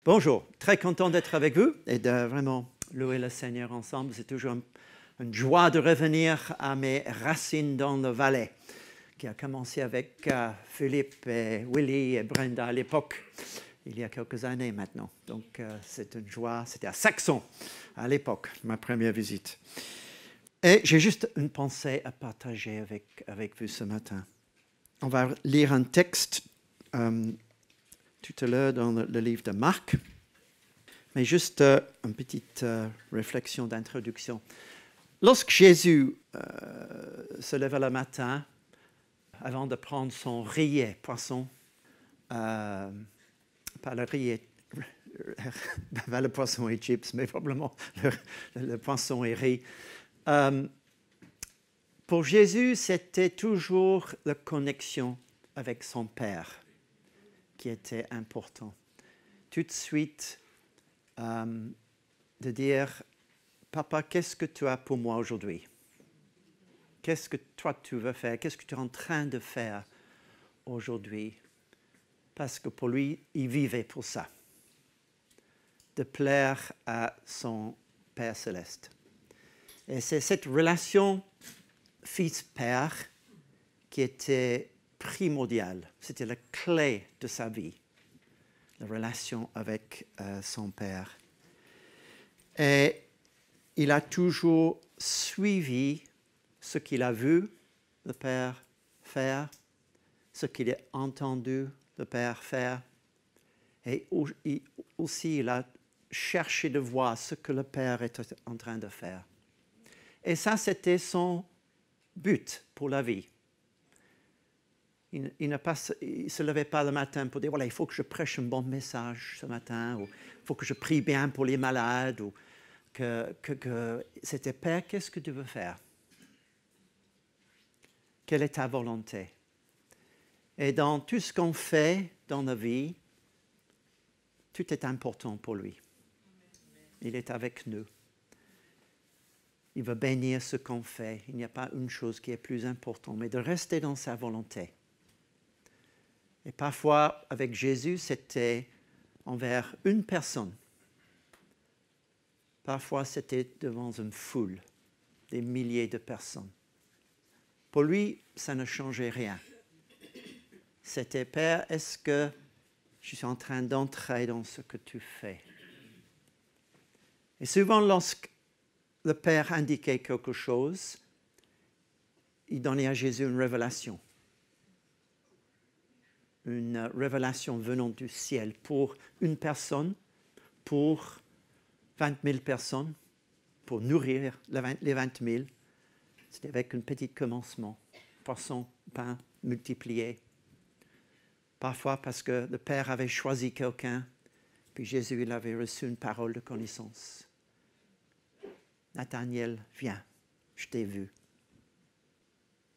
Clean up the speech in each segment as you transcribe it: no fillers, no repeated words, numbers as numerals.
Bonjour, très content d'être avec vous et de vraiment louer le Seigneur ensemble. C'est toujours une joie de revenir à mes racines dans le Valais, qui a commencé avec Philippe et Willy et Brenda à l'époque, il y a quelques années maintenant. Donc c'est une joie, c'était à Saxon à l'époque, ma première visite. Et j'ai juste une pensée à partager avec vous ce matin. On va lire un texte tout à l'heure dans le livre de Marc, mais juste une petite réflexion d'introduction. Lorsque Jésus se leva le matin, avant de prendre son rillé poisson, pas le rillé, pas le poisson et chips, mais probablement le poisson et riz. Pour Jésus, c'était toujours la connexion avec son Père qui était important. Tout de suite, de dire, Papa, qu'est-ce que tu as pour moi aujourd'hui? Qu'est-ce que toi tu veux faire? Qu'est-ce que tu es en train de faire aujourd'hui? Parce que pour lui, il vivait pour ça, de plaire à son Père céleste. Et c'est cette relation fils-père qui était primordiale. C'était la clé de sa vie, la relation avec son Père. Et il a toujours suivi ce qu'il a vu le Père faire, ce qu'il a entendu le Père faire. Et aussi, il a cherché de voir ce que le Père était en train de faire. Et ça, c'était son but pour la vie. Il ne se levait pas le matin pour dire, voilà, il faut que je prêche un bon message ce matin, ou il faut que je prie bien pour les malades, ou que c'était, Père, qu'est-ce que tu veux faire? Quelle est ta volonté? Et dans tout ce qu'on fait dans la vie, tout est important pour lui. Il est avec nous. Il veut bénir ce qu'on fait. Il n'y a pas une chose qui est plus importante, mais de rester dans sa volonté. Et parfois, avec Jésus, c'était envers une personne. Parfois, c'était devant une foule, des milliers de personnes. Pour lui, ça ne changeait rien. C'était, Père, est-ce que je suis en train d'entrer dans ce que tu fais? Et souvent, lorsque le Père indiquait quelque chose, il donnait à Jésus une révélation venant du ciel pour une personne, pour 20 000 personnes, pour nourrir les 20 000. C'était avec un petit commencement, poisson, pain multiplié. Parfois parce que le Père avait choisi quelqu'un, puis Jésus il avait reçu une parole de connaissance. Nathanaël, viens, je t'ai vu.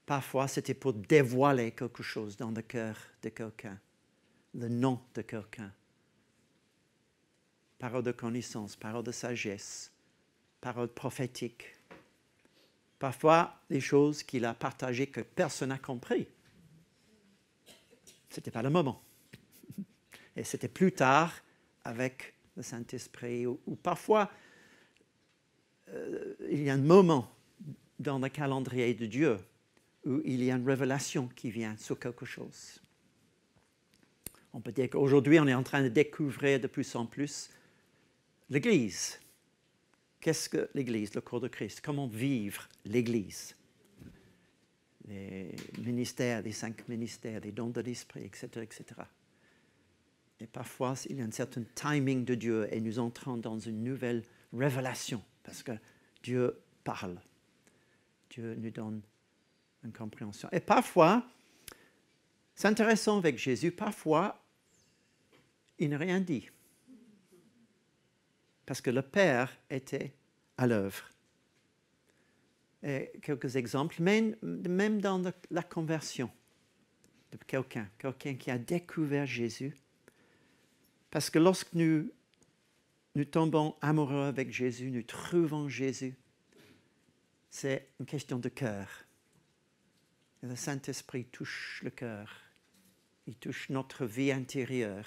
Parfois, c'était pour dévoiler quelque chose dans le cœur de quelqu'un, le nom de quelqu'un. Parole de connaissance, parole de sagesse, parole prophétique. Parfois, des choses qu'il a partagées que personne n'a compris. Ce n'était pas le moment. Et c'était plus tard, avec le Saint-Esprit, ou parfois, il y a un moment dans le calendrier de Dieu où il y a une révélation qui vient sur quelque chose. On peut dire qu'aujourd'hui, on est en train de découvrir de plus en plus l'Église. Qu'est-ce que l'Église, le corps de Christ? Comment vivre l'Église? Les ministères, les 5 ministères, les dons de l'Esprit, etc., etc. Et parfois, il y a un certain timing de Dieu et nous entrons dans une nouvelle révélation parce que Dieu parle. Dieu nous donne une compréhension. Et parfois, c'est intéressant avec Jésus, parfois, il n'a rien dit. Parce que le Père était à l'œuvre. Et quelques exemples, même dans la conversion de quelqu'un qui a découvert Jésus. Parce que lorsque nous tombons amoureux avec Jésus, nous trouvons Jésus, c'est une question de cœur. Et le Saint-Esprit touche le cœur. Il touche notre vie intérieure.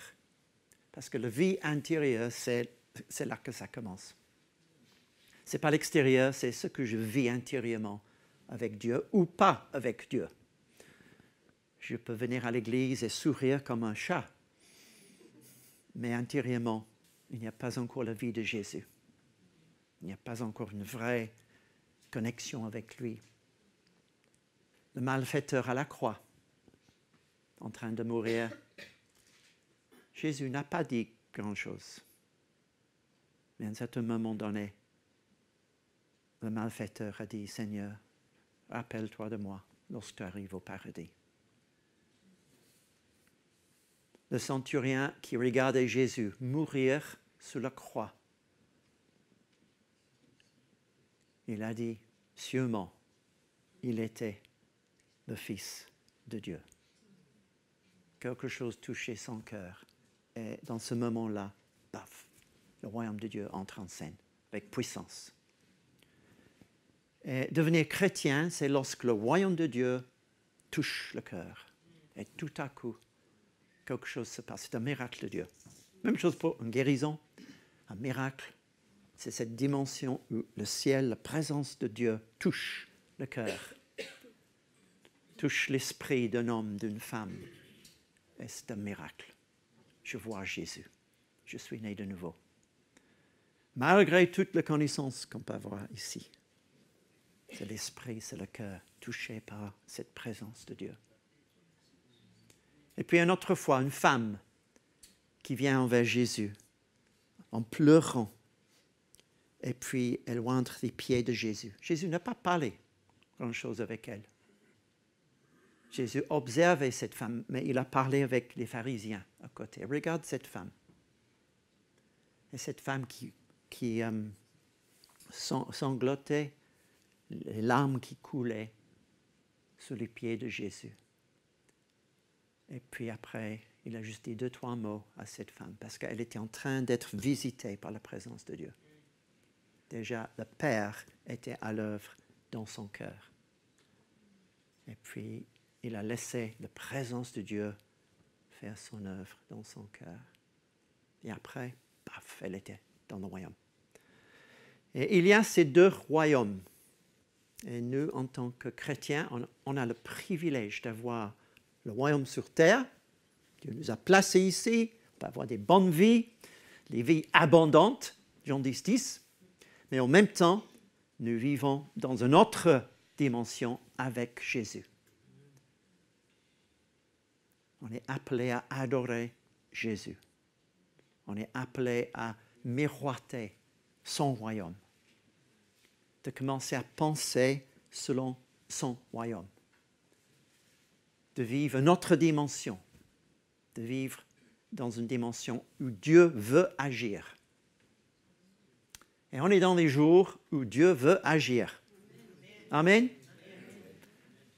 Parce que la vie intérieure, c'est là que ça commence. Ce n'est pas l'extérieur, c'est ce que je vis intérieurement avec Dieu ou pas avec Dieu. Je peux venir à l'église et sourire comme un chat, mais intérieurement, il n'y a pas encore la vie de Jésus. Il n'y a pas encore une vraie connexion avec lui. Le malfaiteur à la croix, en train de mourir, Jésus n'a pas dit grand-chose. Mais à un certain moment donné, le malfaiteur a dit, Seigneur, rappelle-toi de moi lorsque tu arrives au paradis. Le centurion qui regardait Jésus mourir sur la croix, il a dit, sûrement, il était le Fils de Dieu. Quelque chose touchait son cœur. Et dans ce moment-là, paf, le royaume de Dieu entre en scène avec puissance. Et devenir chrétien, c'est lorsque le royaume de Dieu touche le cœur. Et tout à coup, quelque chose se passe. C'est un miracle de Dieu. Même chose pour une guérison, un miracle. C'est cette dimension où le ciel, la présence de Dieu touche le cœur, touche l'esprit d'un homme, d'une femme. Et c'est un miracle. Je vois Jésus. Je suis né de nouveau. Malgré toute la connaissance qu'on peut avoir ici, c'est l'esprit, c'est le cœur touché par cette présence de Dieu. Et puis une autre fois, une femme qui vient envers Jésus en pleurant. Et puis elle entre les pieds de Jésus. Jésus n'a pas parlé grand-chose avec elle. Jésus observait cette femme, mais il a parlé avec les pharisiens à côté. Regarde cette femme. Et cette femme qui sanglotait, les larmes qui coulaient sous les pieds de Jésus. Et puis après, il a juste dit 2-3 mots à cette femme, parce qu'elle était en train d'être visitée par la présence de Dieu. Déjà, le Père était à l'œuvre dans son cœur. Et puis, il a laissé la présence de Dieu faire son œuvre dans son cœur. Et après, paf, elle était dans le royaume. Et il y a ces deux royaumes. Et nous, en tant que chrétiens, on a le privilège d'avoir le royaume sur terre. Dieu nous a placés ici. On peut avoir des bonnes vies, des vies abondantes, Jean 10. Mais en même temps, nous vivons dans une autre dimension avec Jésus. On est appelé à adorer Jésus. On est appelé à miroiter son royaume. De commencer à penser selon son royaume. De vivre une autre dimension. De vivre dans une dimension où Dieu veut agir. Et on est dans les jours où Dieu veut agir. Amen.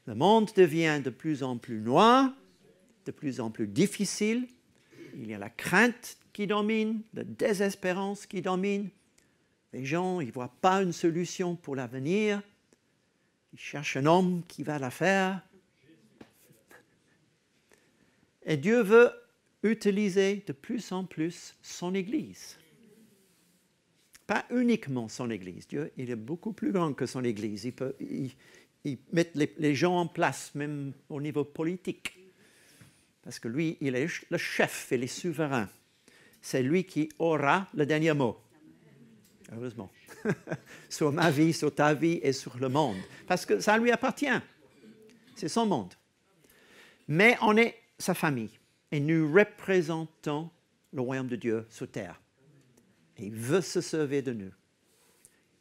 Le monde devient de plus en plus noir, de plus en plus difficile. Il y a la crainte qui domine, la désespérance qui domine. Les gens, ils ne voient pas une solution pour l'avenir. Ils cherchent un homme qui va la faire. Et Dieu veut utiliser de plus en plus son Église. Pas uniquement son Église. Dieu, il est beaucoup plus grand que son Église. Il met les gens en place, même au niveau politique. Parce que lui, il est le chef et le souverain. C'est lui qui aura le dernier mot. Heureusement. Sur ma vie, sur ta vie et sur le monde. Parce que ça lui appartient. C'est son monde. Mais on est sa famille. Et nous représentons le royaume de Dieu sur terre. Et il veut se servir de nous.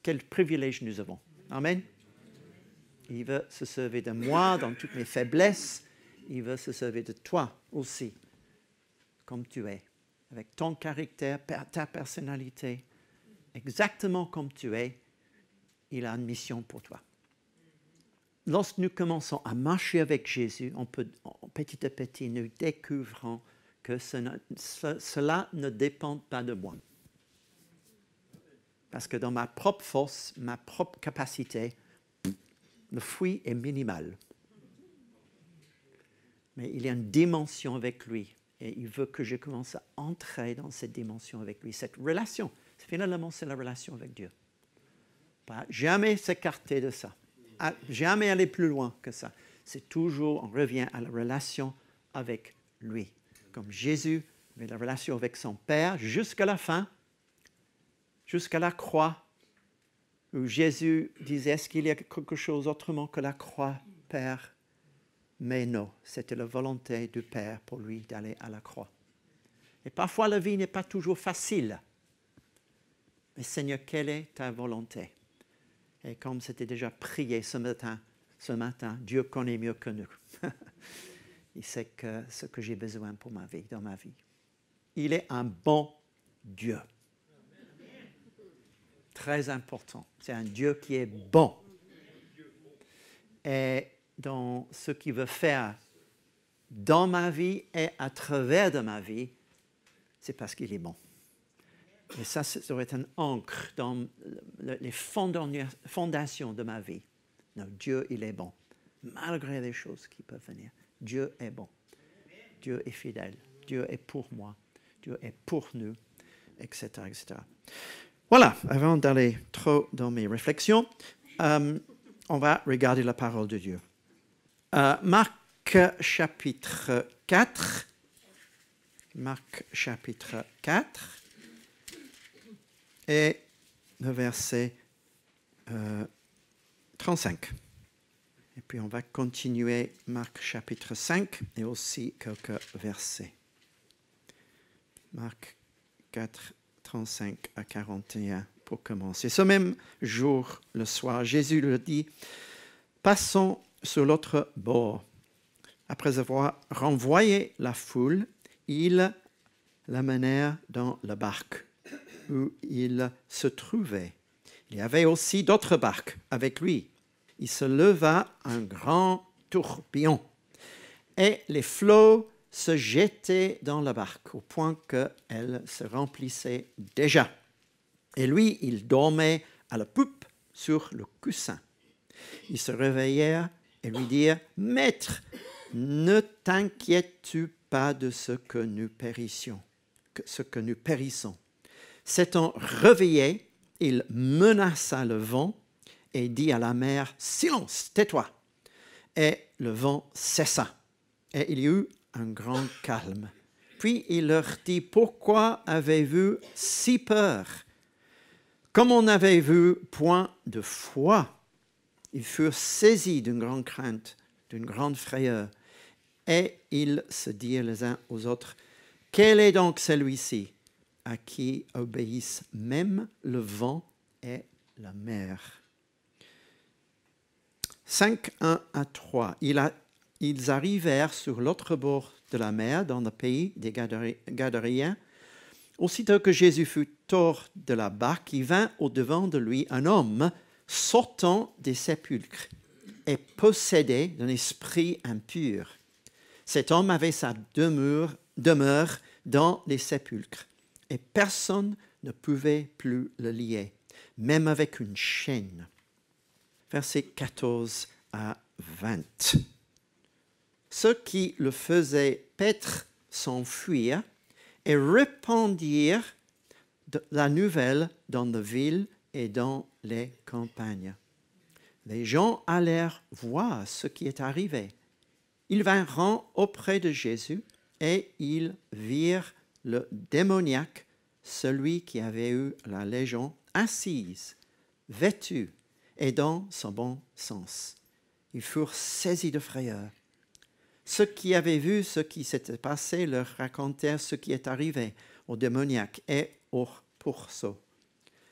Quel privilège nous avons. Amen. Il veut se servir de moi dans toutes mes faiblesses. Il veut se servir de toi aussi, comme tu es, avec ton caractère, ta personnalité, exactement comme tu es. Il a une mission pour toi. Lorsque nous commençons à marcher avec Jésus, on peut, petit à petit, nous découvrons que cela ne dépend pas de moi. Parce que dans ma propre force, ma propre capacité, le fruit est minimal. Mais il y a une dimension avec lui Et il veut que je commence à entrer dans cette dimension avec lui, cette relation. Finalement, c'est la relation avec Dieu. Pas jamais s'écarter de ça. Jamais aller plus loin que ça. C'est toujours, on revient à la relation avec lui. Comme Jésus avait la relation avec son Père jusqu'à la fin, jusqu'à la croix, où Jésus disait, est-ce qu'il y a quelque chose autrement que la croix, Père? Mais non, c'était la volonté du Père pour lui d'aller à la croix. Et parfois, la vie n'est pas toujours facile. Mais Seigneur, quelle est ta volonté? Et comme c'était déjà prié ce matin, Dieu connaît mieux que nous. Il sait ce que j'ai besoin pour ma vie, dans ma vie. Il est un bon Dieu. Très important. C'est un Dieu qui est bon. Et dans ce qu'il veut faire dans ma vie et à travers de ma vie, c'est parce qu'il est bon. Et ça serait un ancre dans les fondations de ma vie. Non, Dieu, il est bon. Malgré les choses qui peuvent venir, Dieu est bon. Dieu est fidèle. Dieu est pour moi. Dieu est pour nous, etc., etc. Voilà, avant d'aller trop dans mes réflexions, on va regarder la parole de Dieu. Marc chapitre 4. Marc chapitre 4. Et le verset 35. Et puis on va continuer Marc chapitre 5 et aussi quelques versets. Marc 4, 35 à 41 pour commencer. Ce même jour, le soir, Jésus leur dit, passons sur l'autre bord. Après avoir renvoyé la foule, ils l'amenèrent dans la barque où il se trouvait. Il y avait aussi d'autres barques avec lui. Il se leva un grand tourbillon et les flots se jetaient dans la barque au point qu'elle se remplissait déjà. Et lui, il dormait à la poupe sur le coussin. Ils se réveillèrent et lui dirent, « Maître, ne t'inquiètes-tu pas de ce que nous périssons. S'étant réveillé, il menaça le vent et dit à la mer, « Silence, tais-toi !» Et le vent cessa, et il y eut un grand calme. Puis il leur dit, « Pourquoi avez-vous si peur? Comme on n'avait vu point de foi, ils furent saisis d'une grande crainte, d'une grande frayeur, et ils se dirent les uns aux autres, « Quel est donc celui-ci à qui obéissent même le vent et la mer? » 5, 1 à 3. Ils arrivèrent sur l'autre bord de la mer, dans le pays des Gadaréens. Aussitôt que Jésus fut hors de la barque, il vint au-devant de lui un homme sortant des sépulcres et possédé d'un esprit impur. Cet homme avait sa demeure dans les sépulcres, et personne ne pouvait plus le lier, même avec une chaîne. Versets 14 à 20. Ceux qui le faisaient paître s'enfuirent et répandirent la nouvelle dans les villes et dans les campagnes. Les gens allèrent voir ce qui est arrivé. Ils vinrent auprès de Jésus et ils virent le démoniaque, celui qui avait eu la légion, assise, vêtu et dans son bon sens. Ils furent saisis de frayeur. Ceux qui avaient vu ce qui s'était passé leur racontèrent ce qui est arrivé au démoniaque et au pourceau.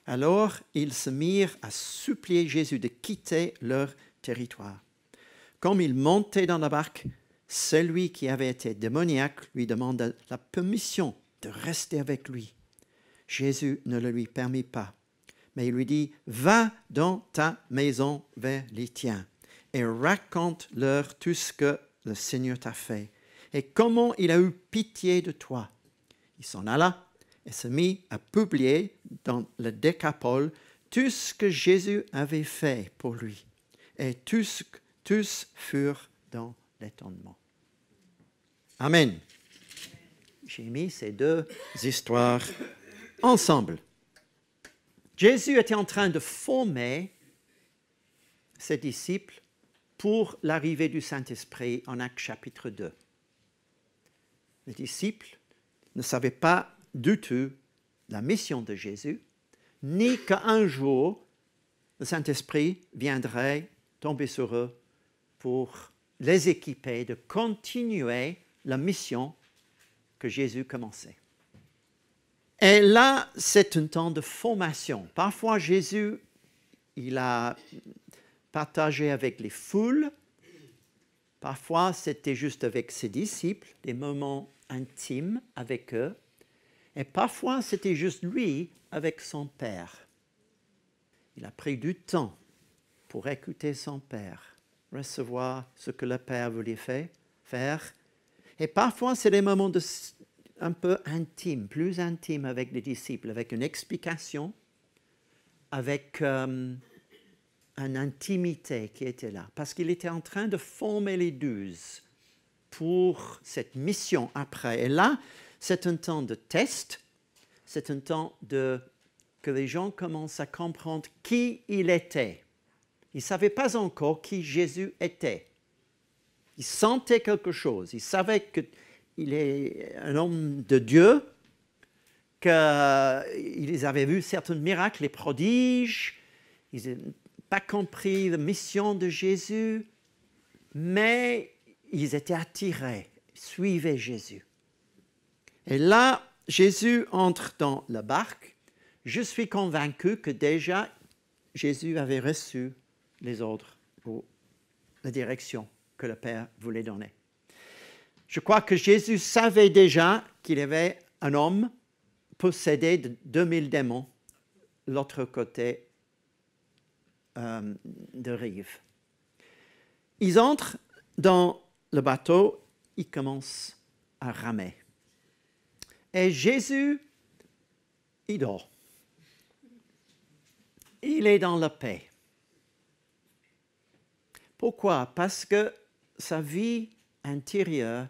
Alors ils se mirent à supplier Jésus de quitter leur territoire. Comme il montait dans la barque, celui qui avait été démoniaque lui demanda la permission de rester avec lui. Jésus ne le lui permit pas, mais il lui dit, « Va dans ta maison vers les tiens et raconte-leur tout ce que le Seigneur t'a fait et comment il a eu pitié de toi. » Il s'en alla et se mit à publier dans le Décapole tout ce que Jésus avait fait pour lui. Et tous furent dans l'étonnement. Amen. j'ai mis ces deux histoires ensemble. Jésus était en train de former ses disciples pour l'arrivée du Saint-Esprit en Actes chapitre 2. Les disciples ne savaient pas du tout la mission de Jésus, ni qu'un jour, le Saint-Esprit viendrait tomber sur eux pour les équiper de continuer la mission que Jésus commençait. Et là, c'est un temps de formation. Parfois, Jésus, il a partagé avec les foules. Parfois, c'était juste avec ses disciples, des moments intimes avec eux. Et parfois, c'était juste lui avec son Père. Il a pris du temps pour écouter son Père, recevoir ce que le Père voulait faire. Et parfois, c'est des moments un peu intimes, plus intimes avec les disciples, avec une explication, avec une intimité qui était là. Parce qu'il était en train de former les 12 pour cette mission après. Et là, c'est un temps de test, c'est un temps que les gens commencent à comprendre qui il était. Ils ne savaient pas encore qui Jésus était. Ils sentaient quelque chose. Ils savaient qu'il est un homme de Dieu, qu'ils avaient vu certains miracles, les prodiges. Ils n'avaient pas compris la mission de Jésus, mais ils étaient attirés, ils suivaient Jésus. Et là, Jésus entre dans la barque. Je suis convaincu que déjà, Jésus avait reçu les ordres ou la direction que le Père voulait donner. Je crois que Jésus savait déjà qu'il y avait un homme possédé de 2000 démons de l'autre côté de rive. Ils entrent dans le bateau, ils commencent à ramer. Et Jésus, il dort. Il est dans la paix. Pourquoi? Parce que sa vie intérieure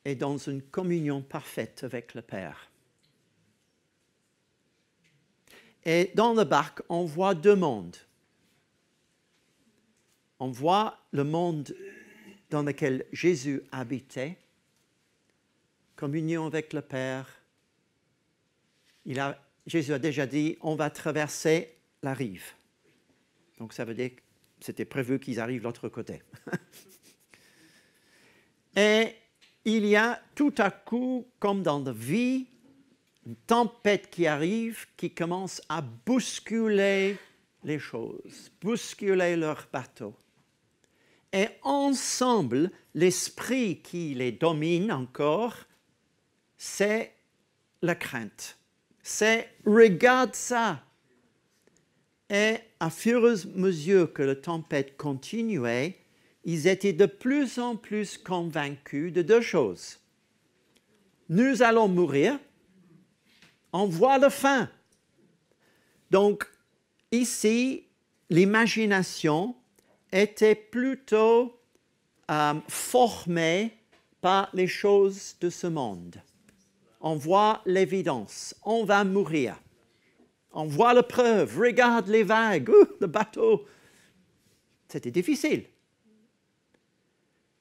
est dans une communion parfaite avec le Père. Et dans la barque, on voit deux mondes. On voit le monde dans lequel Jésus habitait, communion avec le Père. Jésus a déjà dit, on va traverser la rive. Donc ça veut dire que c'était prévu qu'ils arrivent de l'autre côté. Et il y a tout à coup, comme dans la vie, une tempête qui arrive, qui commence à bousculer les choses, bousculer leur bateau. Et ensemble, l'esprit qui les domine encore, c'est la crainte. C'est « regarde ça ». Et à fur et à mesure que la tempête continuait, ils étaient de plus en plus convaincus de deux choses. Nous allons mourir, on voit la fin. Donc, ici, l'imagination était plutôt formée par les choses de ce monde. On voit l'évidence, on va mourir. On voit la preuve, regarde les vagues, le bateau. C'était difficile.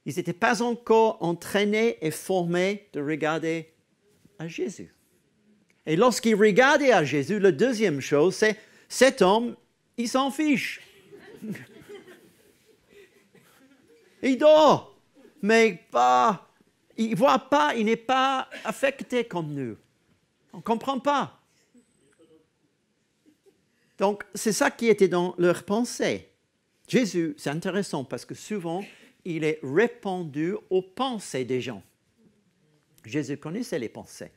Ils n'étaient pas encore entraînés et formés de regarder à Jésus. Et lorsqu'ils regardaient à Jésus, la deuxième chose, c'est cet homme, il s'en fiche. Il dort, mais il ne voit pas, il n'est pas affecté comme nous. On ne comprend pas. Donc, c'est ça qui était dans leur pensée. Jésus, c'est intéressant parce que souvent, il est répandu aux pensées des gens. Jésus connaissait les pensées.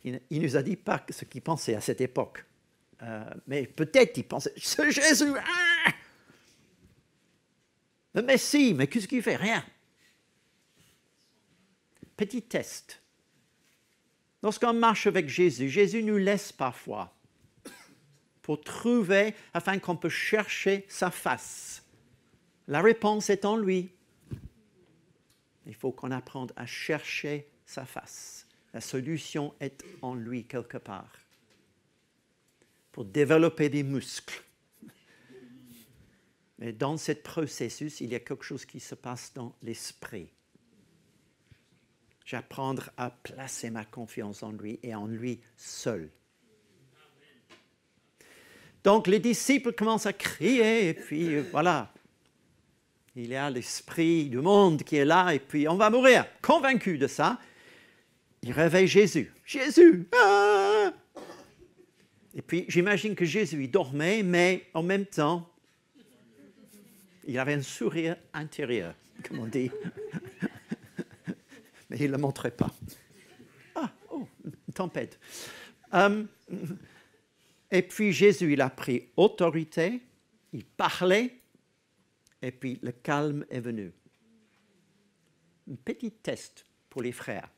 Il ne nous a dit pas ce qu'il pensait à cette époque. Mais peut-être il pensait, ce Jésus, le Messie, mais qu'est-ce qu'il fait? Rien. Petit test. Lorsqu'on marche avec Jésus, Jésus nous laisse parfois pour trouver, afin qu'on puisse chercher sa face. La réponse est en lui. Il faut qu'on apprenne à chercher sa face. La solution est en lui quelque part. Pour développer des muscles. Mais dans ce processus, il y a quelque chose qui se passe dans l'esprit. J'apprends à placer ma confiance en lui et en lui seul. Donc les disciples commencent à crier et puis voilà. Il y a l'esprit du monde qui est là et puis on va mourir. Convaincu de ça, il réveille Jésus. Jésus! Ah! Et puis j'imagine que Jésus il dormait, mais en même temps, il avait un sourire intérieur, comme on dit. Mais il ne le montrait pas. Ah, oh, une tempête. Et puis Jésus, il a pris autorité, il parlait, et puis le calme est venu. Un petit test pour les frères.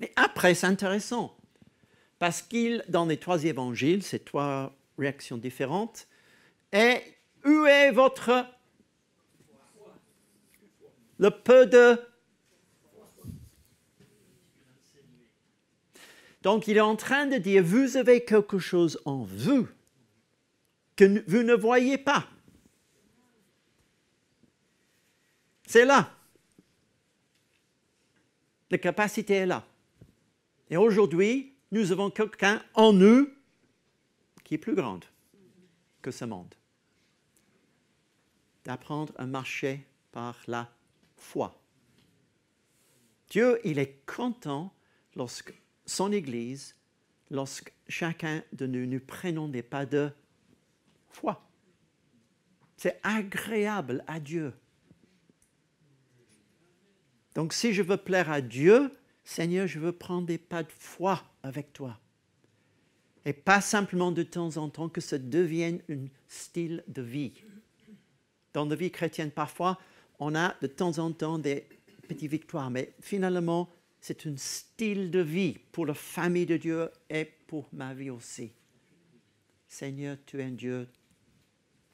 Et après, c'est intéressant, parce qu'il, dans les 3 évangiles, ces 3 réactions différentes, et où est votre... le peu de... Donc, il est en train de dire, vous avez quelque chose en vous que vous ne voyez pas. C'est là. La capacité est là. Et aujourd'hui, nous avons quelqu'un en nous qui est plus grand que ce monde. D'apprendre à marcher par la foi. Dieu, il est content lorsque son Église, lorsque chacun de nous, nous prenons des pas de foi. C'est agréable à Dieu. Donc si je veux plaire à Dieu, Seigneur, je veux prendre des pas de foi avec toi. Et pas simplement de temps en temps que ça devienne un style de vie. Dans la vie chrétienne, parfois, on a de temps en temps des petites victoires, mais finalement, c'est un style de vie pour la famille de Dieu et pour ma vie aussi. Seigneur, tu es un Dieu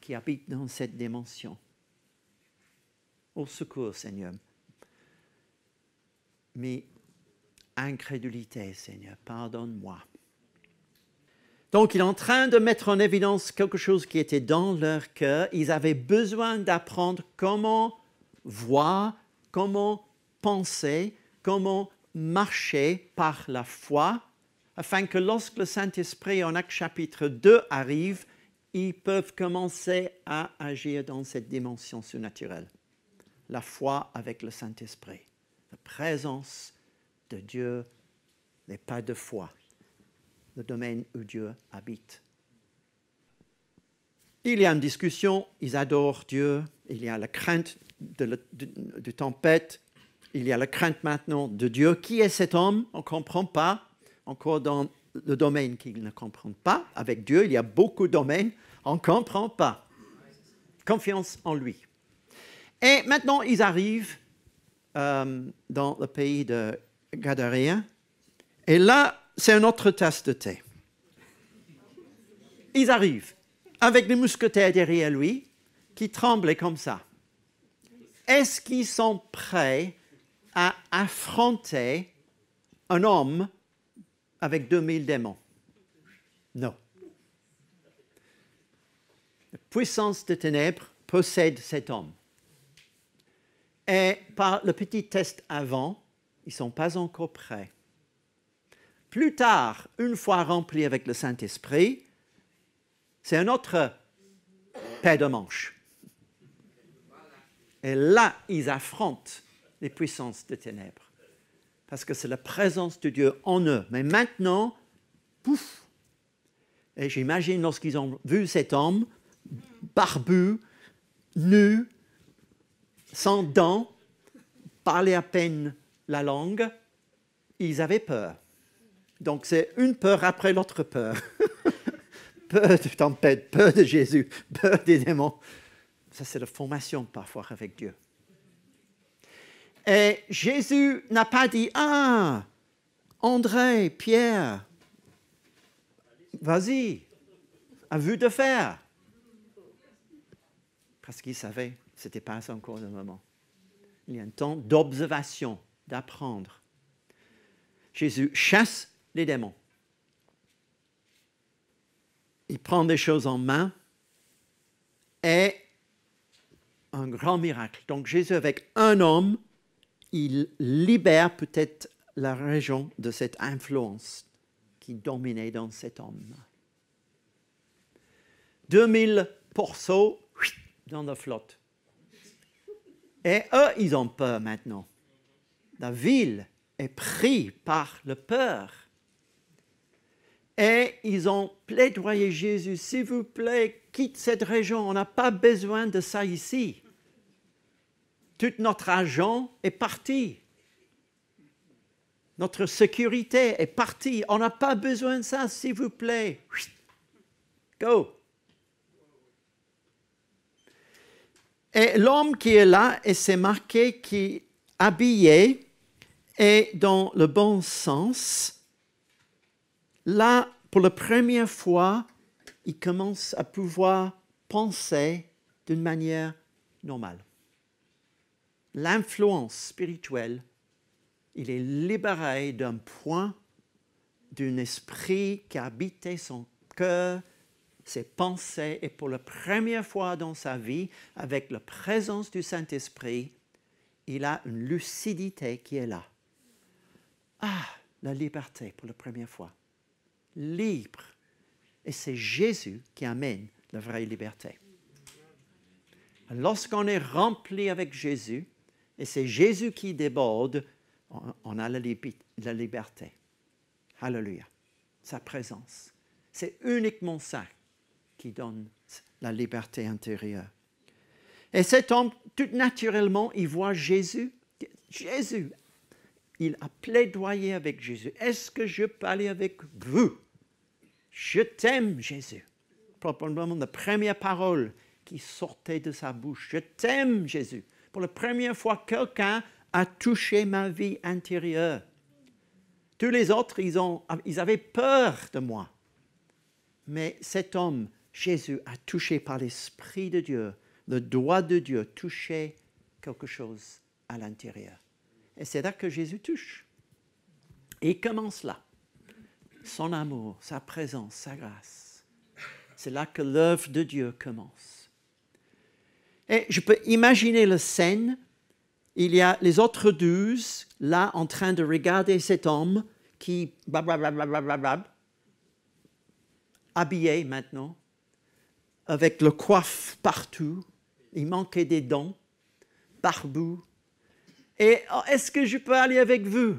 qui habite dans cette dimension. Au secours, Seigneur. Mais incrédulité, Seigneur, pardonne-moi. Donc, il est en train de mettre en évidence quelque chose qui était dans leur cœur. Ils avaient besoin d'apprendre comment voir, comment penser, comment marcher par la foi, afin que lorsque le Saint-Esprit en Actes chapitre 2 arrive, ils peuvent commencer à agir dans cette dimension surnaturelle. La foi avec le Saint-Esprit, la présence de Dieu, les pas de foi, le domaine où Dieu habite. Il y a une discussion, ils adorent Dieu, il y a la crainte de tempête, il y a la crainte maintenant de Dieu. Qui est cet homme? On ne comprend pas. Encore dans le domaine qu'ils ne comprennent pas. Avec Dieu, il y a beaucoup de domaines. On ne comprend pas. Confiance en lui. Et maintenant, ils arrivent dans le pays de Gadaréen. Et là, c'est un autre tasse de thé. Ils arrivent avec les mousquetaires derrière lui qui tremblaient comme ça. Est-ce qu'ils sont prêts à affronter un homme avec 2000 démons? Non. La puissance des ténèbres possède cet homme. Et par le petit test avant, ils ne sont pas encore prêts. Plus tard, une fois remplis avec le Saint-Esprit, c'est un autre paire de manches. Et là, ils affrontent les puissances des ténèbres. Parce que c'est la présence de Dieu en eux. Mais maintenant, pouf! Et j'imagine lorsqu'ils ont vu cet homme, barbu, nu, sans dents, parler à peine la langue, ils avaient peur. Donc c'est une peur après l'autre peur. Peur de tempête, peur de Jésus, peur des démons. Ça, c'est la formation parfois avec Dieu. Et Jésus n'a pas dit « Ah, André, Pierre, vas-y, à vous de faire. » Parce qu'il savait que ce n'était pas encore le moment. Il y a un temps d'observation, d'apprendre. Jésus chasse les démons. Il prend des choses en main et un grand miracle. Donc Jésus, avec un homme, il libère peut-être la région de cette influence qui dominait dans cet homme. 2000 porceaux dans la flotte. Et eux, ils ont peur maintenant. La ville est prise par la peur. Et ils ont plaidoyé Jésus, s'il vous plaît, quitte cette région, on n'a pas besoin de ça ici. Tout notre argent est parti. Notre sécurité est partie. On n'a pas besoin de ça, s'il vous plaît. Go. Et l'homme qui est là, et c'est marqué qui est habillé et dans le bon sens, là, pour la première fois, il commence à pouvoir penser d'une manière normale. L'influence spirituelle, il est libéré d'un point, d'un esprit qui habitait son cœur, ses pensées, et pour la première fois dans sa vie, avec la présence du Saint-Esprit, il a une lucidité qui est là. Ah, la liberté pour la première fois. Libre. Et c'est Jésus qui amène la vraie liberté. Lorsqu'on est rempli avec Jésus, et c'est Jésus qui déborde, on a la liberté. Alléluia. Sa présence. C'est uniquement ça qui donne la liberté intérieure. Et cet homme, tout naturellement, il voit Jésus. Jésus, il a plaidoyé avec Jésus. Est-ce que je peux aller avec vous? Je t'aime, Jésus. Probablement la première parole qui sortait de sa bouche. Je t'aime, Jésus. Pour la première fois, quelqu'un a touché ma vie intérieure. Tous les autres, ils avaient peur de moi. Mais cet homme, Jésus, a touché par l'Esprit de Dieu, le doigt de Dieu, touché quelque chose à l'intérieur. Et c'est là que Jésus touche. Et il commence là. Son amour, sa présence, sa grâce. C'est là que l'œuvre de Dieu commence. Et je peux imaginer la scène. Il y a les autres 12 là en train de regarder cet homme qui, habillé maintenant, avec le coiffe partout. Il manquait des dents, barbu. Et est-ce que je peux aller avec vous?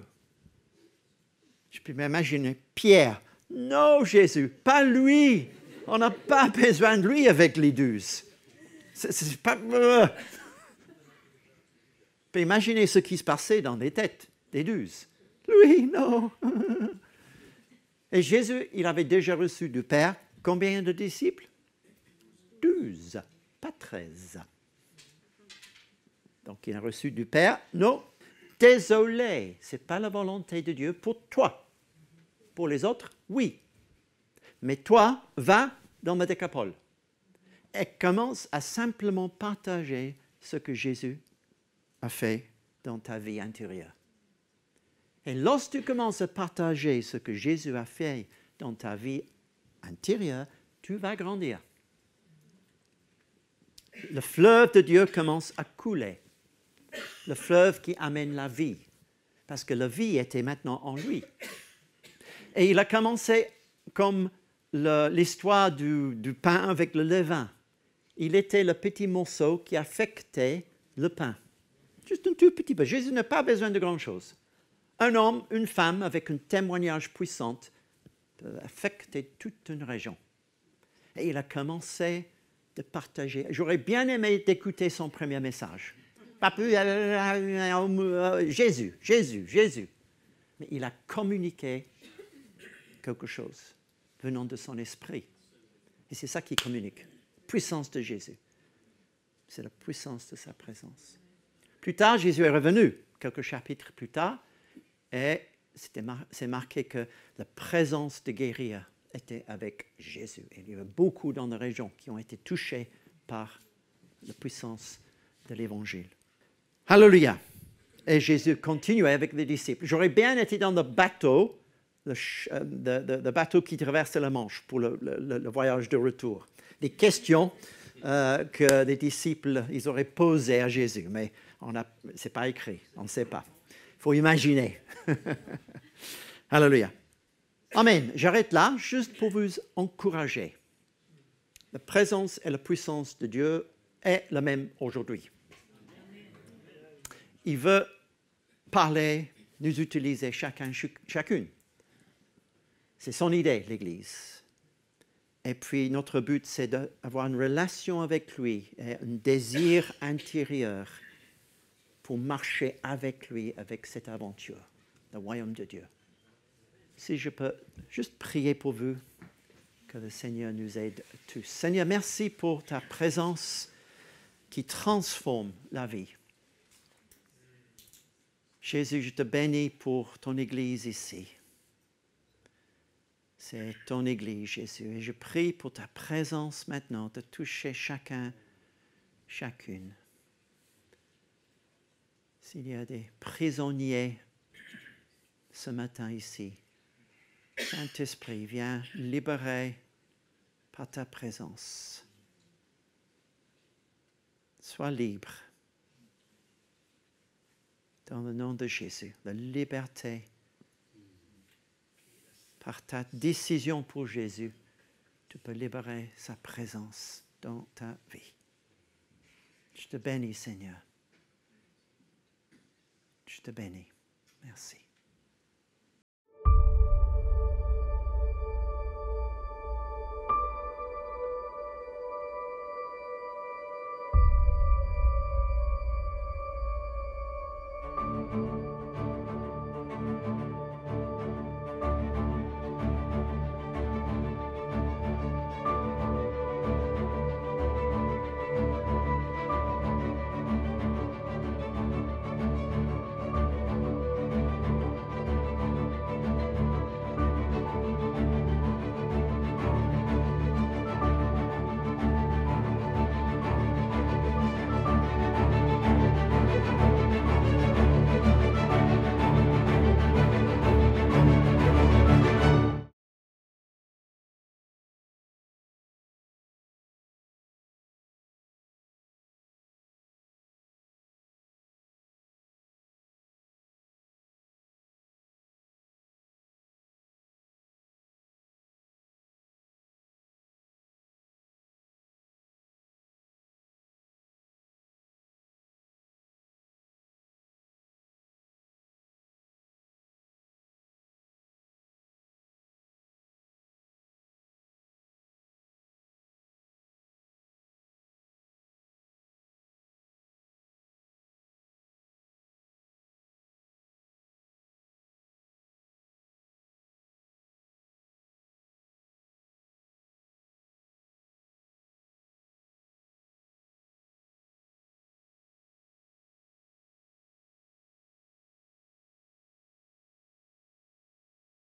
Je peux m'imaginer Pierre. Non, Jésus, pas lui. On n'a pas besoin de lui avec les 12. C'est pas... Je peux imaginer ce qui se passait dans les têtes des 12. Lui, non. Et Jésus, il avait déjà reçu du Père combien de disciples? 12, pas 13. Donc, il a reçu du Père. Non, désolé, ce n'est pas la volonté de Dieu pour toi. Pour les autres, oui. Mais toi, va dans ma décapole et commence à simplement partager ce que Jésus a fait dans ta vie intérieure. Et lorsque tu commences à partager ce que Jésus a fait dans ta vie intérieure, tu vas grandir. Le fleuve de Dieu commence à couler. Le fleuve qui amène la vie. Parce que la vie était maintenant en lui. Et il a commencé comme l'histoire du pain avec le levain. Il était le petit morceau qui affectait le pain. Juste un tout petit peu. Jésus n'a pas besoin de grand-chose. Un homme, une femme avec un témoignage puissant peut affecter toute une région. Et il a commencé de partager. J'aurais bien aimé d'écouter son premier message. Jésus, Jésus, Jésus. Mais il a communiqué quelque chose venant de son esprit. Et c'est ça qui communique. Puissance de Jésus. C'est la puissance de sa présence. Plus tard, Jésus est revenu, quelques chapitres plus tard, et c'est marqué que la présence de guérison était avec Jésus. Et il y avait beaucoup dans la région qui ont été touchés par la puissance de l'Évangile. Alléluia. Et Jésus continuait avec les disciples. J'aurais bien été dans le bateau, le bateau qui traverse la Manche pour le voyage de retour. Les questions que les disciples ils auraient posées à Jésus, mais ce n'est pas écrit, on ne sait pas. Il faut imaginer. Alléluia. Amen. J'arrête là, juste pour vous encourager. La présence et la puissance de Dieu est la même aujourd'hui. Il veut parler, nous utiliser chacune. C'est son idée, l'Église. Et puis notre but, c'est d'avoir une relation avec lui et un désir intérieur pour marcher avec lui, avec cette aventure, le royaume de Dieu. Si je peux juste prier pour vous, que le Seigneur nous aide tous. Seigneur, merci pour ta présence qui transforme la vie. Jésus, je te bénis pour ton Église ici. C'est ton Église, Jésus. Et je prie pour ta présence maintenant, de toucher chacun, chacune. S'il y a des prisonniers ce matin ici, Saint-Esprit, viens libérer par ta présence. Sois libre. Dans le nom de Jésus, la liberté. Par ta décision pour Jésus, tu peux libérer sa présence dans ta vie. Je te bénis, Seigneur. Je te bénis. Merci.